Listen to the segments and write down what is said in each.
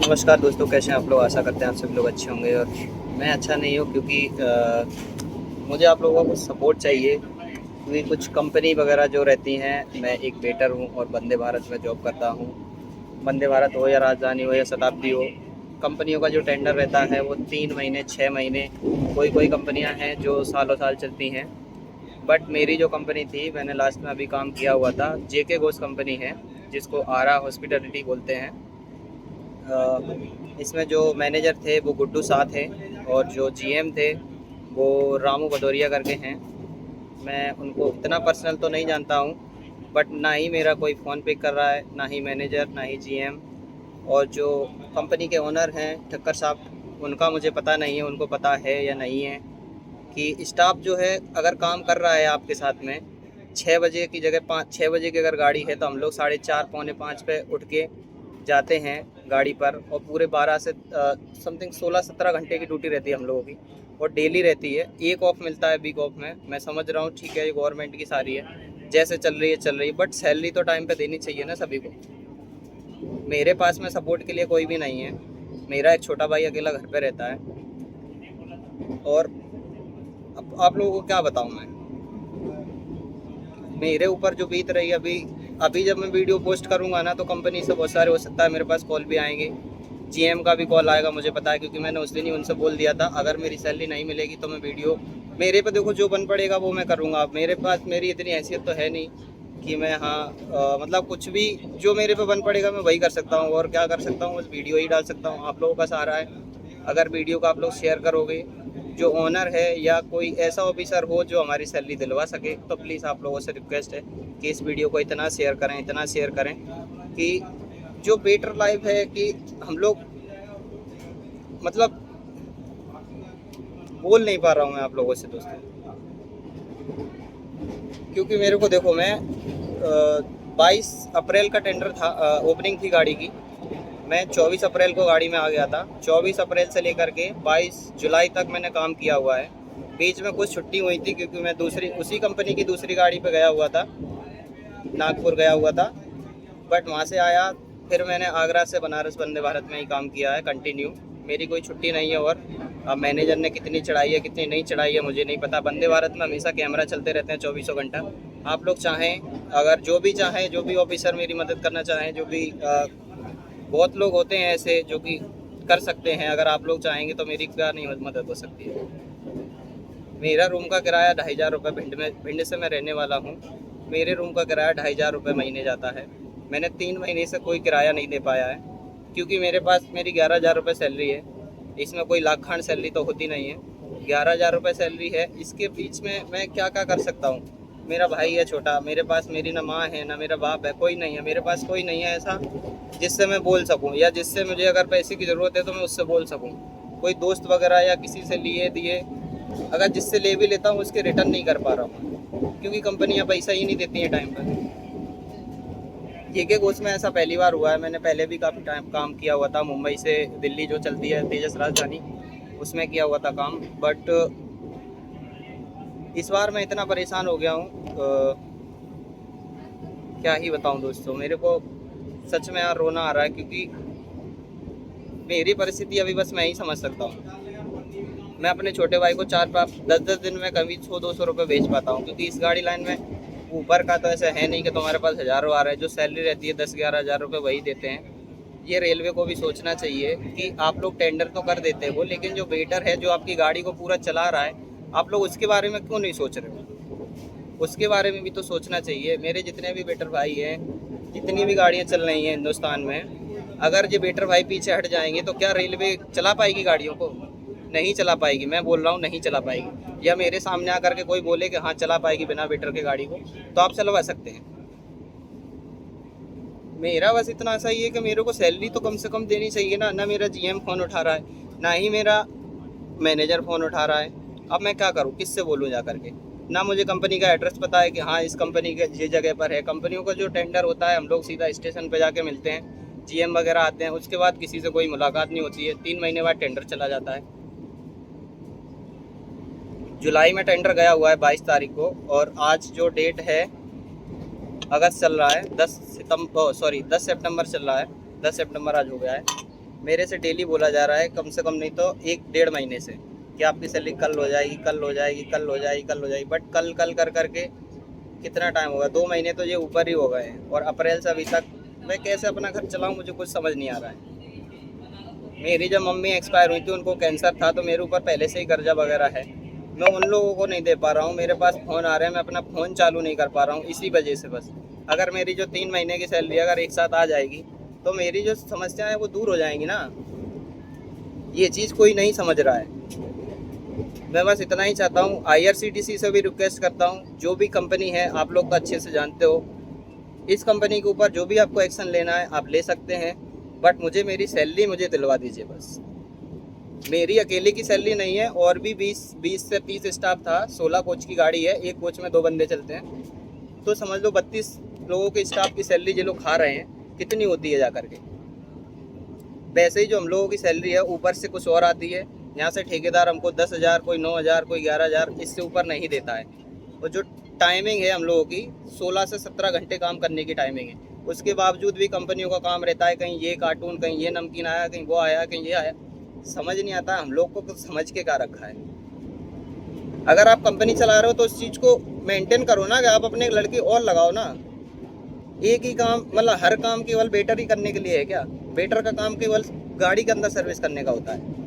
नमस्कार दोस्तों, कैसे हैं आप लोग। आशा करते हैं आप सभी लोग अच्छे होंगे। और मैं अच्छा नहीं हूँ क्योंकि मुझे आप लोगों को सपोर्ट चाहिए, क्योंकि कुछ कंपनी वगैरह जो रहती हैं। मैं एक वेटर हूँ और वंदे भारत में जॉब करता हूँ। वंदे भारत हो या राजधानी हो या शताब्दी हो, कंपनियों का जो टेंडर रहता है वो 3 महीने 6 महीने, कोई कंपनियां हैं जो सालों साल चलती हैं। बट मेरी जो कंपनी थी, मैंने लास्ट में अभी काम किया हुआ था, जेके घोष कंपनी है, जिसको आरा हॉस्पिटलिटी बोलते हैं। इसमें जो मैनेजर थे वो गुड्डू शाह थे, और जो जीएम थे वो रामू भदौरिया करके हैं। मैं उनको इतना पर्सनल तो नहीं जानता हूँ, बट ना ही मेरा कोई फ़ोन पिक कर रहा है, ना ही मैनेजर, ना ही जीएम। और जो कंपनी के ओनर हैं ठक्कर साहब, उनका मुझे पता नहीं है उनको पता है या नहीं है कि स्टाफ जो है अगर काम कर रहा है आपके साथ में, 6 बजे की जगह 5 6 बजे की अगर गाड़ी है तो हम लोग 4:30 पौने 5 पे उठ के जाते हैं गाड़ी पर। और पूरे 12 से समथिंग 16-17 घंटे की ड्यूटी रहती है हम लोगों की, और डेली रहती है। एक ऑफ मिलता है वीक ऑफ में। मैं समझ रहा हूँ, ठीक है, ये गवर्नमेंट की सारी है, जैसे चल रही है, बट सैलरी तो टाइम पे देनी चाहिए ना सभी को। मेरे पास में सपोर्ट के लिए कोई भी नहीं है। मेरा एक छोटा भाई अकेला घर पे रहता है। और अब आप लोगों को क्या बताऊँ मैं, मेरे ऊपर जो बीत रही है अभी। अभी जब मैं वीडियो पोस्ट करूंगा ना, तो कंपनी से बहुत सारे, हो सकता है मेरे पास कॉल भी आएंगे। जीएम का भी कॉल आएगा, मुझे पता है, क्योंकि मैंने उस दिन ही उनसे बोल दिया था अगर मेरी सैलरी नहीं मिलेगी तो मैं वीडियो, मेरे पे देखो जो बन पड़ेगा वो मैं करूँगा। मेरे पास मेरी इतनी हैसियत तो है नहीं कि मैं, हाँ, मतलब कुछ भी जो मेरे पे बन पड़ेगा मैं वही कर सकता हूँ। और क्या कर सकता हूँ, बस वीडियो ही डाल सकता हूँ। आप लोगों का सहारा है। अगर वीडियो को आप लोग शेयर करोगे, जो ओनर है या कोई ऐसा ऑफिसर हो जो हमारी सैलरी दिलवा सके, तो प्लीज़ आप लोगों से रिक्वेस्ट है कि इस वीडियो को इतना शेयर करें, इतना शेयर करें कि जो बेटर लाइफ है, कि हम लोग, मतलब बोल नहीं पा रहा हूँ मैं आप लोगों से दोस्तों। क्योंकि मेरे को देखो, मैं 22 अप्रैल का टेंडर था, ओपनिंग थी गाड़ी की। मैं 24 अप्रैल को गाड़ी में आ गया था। 24 अप्रैल से लेकर के 22 जुलाई तक मैंने काम किया हुआ है। बीच में कुछ छुट्टी हुई थी क्योंकि मैं दूसरी, उसी कंपनी की दूसरी गाड़ी पे गया हुआ था, नागपुर गया हुआ था। बट वहाँ से आया, फिर मैंने आगरा से बनारस वंदे भारत में ही काम किया है कंटिन्यू। मेरी कोई छुट्टी नहीं है। और अब मैनेजर ने कितनी चढ़ाई है कितनी नहीं चढ़ाई है मुझे नहीं पता। वंदे भारत में हमेशा कैमरा चलते रहते हैं 24 घंटा। आप लोग चाहें, अगर जो भी चाहें, जो भी ऑफिसर मेरी मदद करना चाहें, जो भी बहुत लोग होते हैं ऐसे जो कि कर सकते हैं, अगर आप लोग चाहेंगे तो मेरी क्या नहीं मदद हो सकती है। मेरा रूम का किराया 2,500 रुपये, भिंड से मैं रहने वाला हूँ। मेरे रूम का किराया 2,500 रुपये महीने जाता है। मैंने 3 महीने से कोई किराया नहीं दे पाया है, क्योंकि मेरे पास मेरी 11,000 रुपये सैलरी है। इसमें कोई लाख खान सैलरी तो होती नहीं है। 11,000 रुपये सैलरी है, इसके बीच में मैं क्या क्या कर सकता हूँ। मेरा भाई है छोटा, मेरे पास मेरी ना माँ है ना मेरा बाप है, कोई नहीं है मेरे पास, कोई नहीं है ऐसा जिससे मैं बोल सकूं, या जिससे मुझे अगर पैसे की ज़रूरत है तो मैं उससे बोल सकूं। कोई दोस्त वगैरह या किसी से लिए दिए, अगर जिससे ले भी लेता हूँ उसके रिटर्न नहीं कर पा रहा हूँ, क्योंकि कंपनियाँ पैसा ही नहीं देती हैं टाइम पर। जेके घोष में ऐसा पहली बार हुआ है। मैंने पहले भी काफ़ी टाइम काम किया हुआ था, मुंबई से दिल्ली जो चलती है तेजस राजधानी, उसमें किया हुआ था काम। बट इस बार मैं इतना परेशान हो गया हूँ, क्या ही बताऊँ दोस्तों। मेरे को सच में यार रोना आ रहा है, क्योंकि मेरी परिस्थिति अभी बस मैं ही समझ सकता हूँ। मैं अपने छोटे भाई को 4-5 10-10 दिन में कभी 100-200 रुपये बेच पाता हूँ, क्योंकि इस गाड़ी लाइन में ऊपर का तो ऐसा है नहीं कि तुम्हारे पास हज़ारों आ रहे हैं। जो सैलरी रहती है 10-11 हज़ार रुपये वही देते हैं। ये रेलवे को भी सोचना चाहिए कि आप लोग टेंडर तो कर देते हो, लेकिन जो वेटर है जो आपकी गाड़ी को पूरा चला रहा है, आप लोग उसके बारे में क्यों नहीं सोच रहे हो। उसके बारे में भी तो सोचना चाहिए। मेरे जितने भी वेटर भाई हैं, जितनी भी गाड़ियाँ चल रही हैं हिंदुस्तान में, अगर ये वेटर भाई पीछे हट जाएंगे तो क्या रेलवे चला पाएगी गाड़ियों को? नहीं चला पाएगी। मैं बोल रहा हूँ नहीं चला पाएगी। या मेरे सामने आकर के कोई बोले कि हाँ चला पाएगी बिना वेटर के गाड़ी को, तो आप चलवा सकते हैं। मेरा बस इतना सा ही है कि मेरे को सैलरी तो कम से कम देनी चाहिए ना। ना मेरा जीएम फ़ोन उठा रहा है, ना ही मेरा मैनेजर फ़ोन उठा रहा है। अब मैं क्या करूँ, किससे बोलूँ जा करके? ना मुझे कंपनी का एड्रेस पता है कि हाँ इस कंपनी के ये जगह पर है। कंपनियों का जो टेंडर होता है, हम लोग सीधा स्टेशन पर जाके मिलते हैं, जीएम वगैरह आते हैं, उसके बाद किसी से कोई मुलाकात नहीं होती है। 3 महीने बाद टेंडर चला जाता है। जुलाई में टेंडर गया हुआ है 22 तारीख को, और आज जो डेट है, अगस्त चल रहा है, 10 सितंबर, सॉरी 10 सितंबर चल रहा है। 10 सितंबर आज हो गया है। मेरे से डेली बोला जा रहा है, कम से कम नहीं तो 1-1.5 महीने से, कि आपकी सैलरी कल हो जाएगी, कल हो जाएगी, कल हो जाएगी, कल हो जाएगी। बट कल कल कर करके कितना टाइम होगा, 2 महीने तो ये ऊपर ही हो गए हैं, और अप्रैल से अभी तक मैं कैसे अपना घर चलाऊँ, मुझे कुछ समझ नहीं आ रहा है। मेरी जब मम्मी एक्सपायर हुई थी, उनको कैंसर था, तो मेरे ऊपर पहले से ही कर्जा वगैरह है। मैं उन लोगों को नहीं दे पा रहा हूँ, मेरे पास फ़ोन आ रहे हैं, मैं अपना फ़ोन चालू नहीं कर पा रहा हूँ, इसी वजह से बस। अगर मेरी जो 3 महीने की सैलरी अगर एक साथ आ जाएगी, तो मेरी जो समस्या है वो दूर हो जाएंगी ना। ये चीज़ कोई नहीं समझ रहा है। मैं बस इतना ही चाहता हूँ, IRCTC से भी रिक्वेस्ट करता हूँ, जो भी कंपनी है आप लोग तो अच्छे से जानते हो, इस कंपनी के ऊपर जो भी आपको एक्शन लेना है आप ले सकते हैं, बट मुझे मेरी सैलरी मुझे दिलवा दीजिए बस। मेरी अकेले की सैलरी नहीं है, और भी 20 से 30 स्टाफ था, 16 कोच की गाड़ी है, एक कोच में 2 बंदे चलते हैं, तो समझ लो 32 लोगों के स्टाफ की सैलरी जो लोग खा रहे हैं, कितनी होती है जा करके। वैसे ही जो हम लोगों की सैलरी है ऊपर से कुछ और आती है, यहाँ से ठेकेदार हमको 10,000, कोई 9,000, कोई 11,000, इससे ऊपर नहीं देता है। और जो टाइमिंग है हम लोगों की 16 से 17 घंटे काम करने की टाइमिंग है, उसके बावजूद भी कंपनियों का काम रहता है, कहीं ये कार्टून, कहीं ये नमकीन आया, कहीं वो आया, कहीं ये आया। समझ नहीं आता हम लोग को कुछ समझ के क्या रखा है। अगर आप कंपनी चला रहे हो तो उस चीज़ को मेंटेन करो ना, कि आप अपने लड़के और लगाओ ना। एक ही काम, मतलब हर काम केवल वेटर ही करने के लिए है क्या? वेटर का काम केवल गाड़ी के अंदर सर्विस करने का होता है।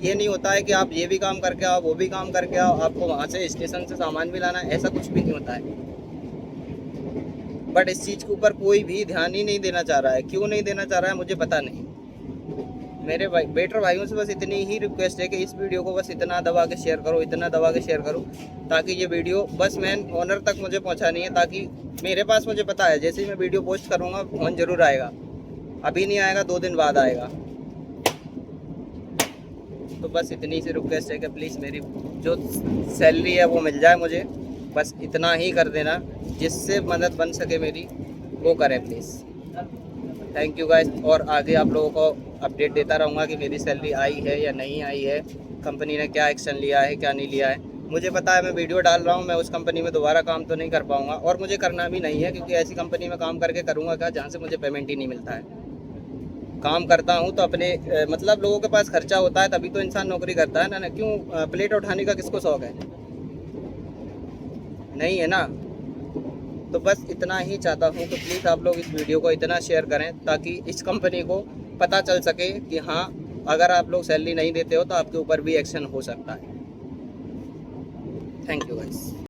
ये नहीं होता है कि आप ये भी काम करके आओ, वो भी काम करके आओ, आपको वहाँ से स्टेशन से सामान भी लाना है, ऐसा कुछ भी नहीं होता है। बट इस चीज़ के ऊपर कोई भी ध्यान ही नहीं देना चाह रहा है। क्यों नहीं देना चाह रहा है मुझे पता नहीं। मेरे भाई बेटर भाइयों से बस इतनी ही रिक्वेस्ट है कि इस वीडियो को बस इतना दबा के शेयर करो, इतना दबा के शेयर करो, ताकि ये वीडियो बस मैन ओनर तक मुझे पहुंचानी है। ताकि मेरे पास, मुझे पता है जैसे ही मैं वीडियो पोस्ट करूँगा फ़ोन ज़रूर आएगा, अभी नहीं आएगा 2 दिन बाद आएगा। तो बस इतनी सी रिक्वेस्ट है कि प्लीज़ मेरी जो सैलरी है वो मिल जाए मुझे, बस इतना ही कर देना, जिससे मदद बन सके मेरी वो करें प्लीज़। Thank you guys. और आगे आप लोगों को अपडेट देता रहूँगा कि मेरी सैलरी आई है या नहीं आई है, कंपनी ने क्या एक्शन लिया है, क्या नहीं लिया है। मुझे पता है मैं वीडियो डाल रहा हूँ, मैं उस कंपनी में दोबारा काम तो नहीं कर पाऊँगा, और मुझे करना भी नहीं है, क्योंकि ऐसी कंपनी में काम करके करूँगा क्या जहाँ से मुझे पेमेंट ही नहीं मिलता है। काम करता हूँ तो अपने मतलब लोगों के पास खर्चा होता है, तभी तो इंसान नौकरी करता है ना। क्यों प्लेट उठाने का किसको शौक है? नहीं है ना। तो बस इतना ही चाहता हूँ कि प्लीज़ आप लोग इस वीडियो को इतना शेयर करें, ताकि इस कंपनी को पता चल सके कि हाँ, अगर आप लोग सैलरी नहीं देते हो तो आपके ऊपर भी एक्शन हो सकता है। Thank you guys.